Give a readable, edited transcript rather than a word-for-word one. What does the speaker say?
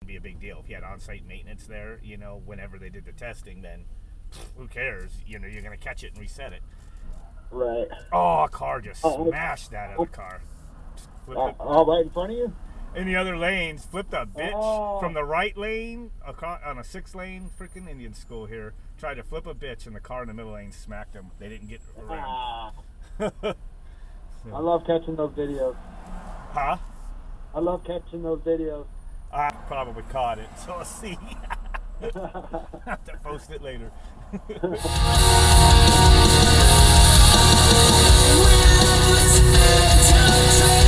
be a big deal. If you had on-site maintenance there, you know, whenever they did the testing, then who cares? You know, you're gonna catch it and reset it. Right. Oh, a car just smashed that other car. Right in front of you? In the other lanes, flipped a bitch Oh. from the right lane on a 6-lane freaking Indian school here. Tried to flip a bitch, and the car in the middle lane smacked him. They didn't get around. I love catching those videos. Huh? I love catching those videos. I probably caught it, so I'll see. Have to post it later. When I was a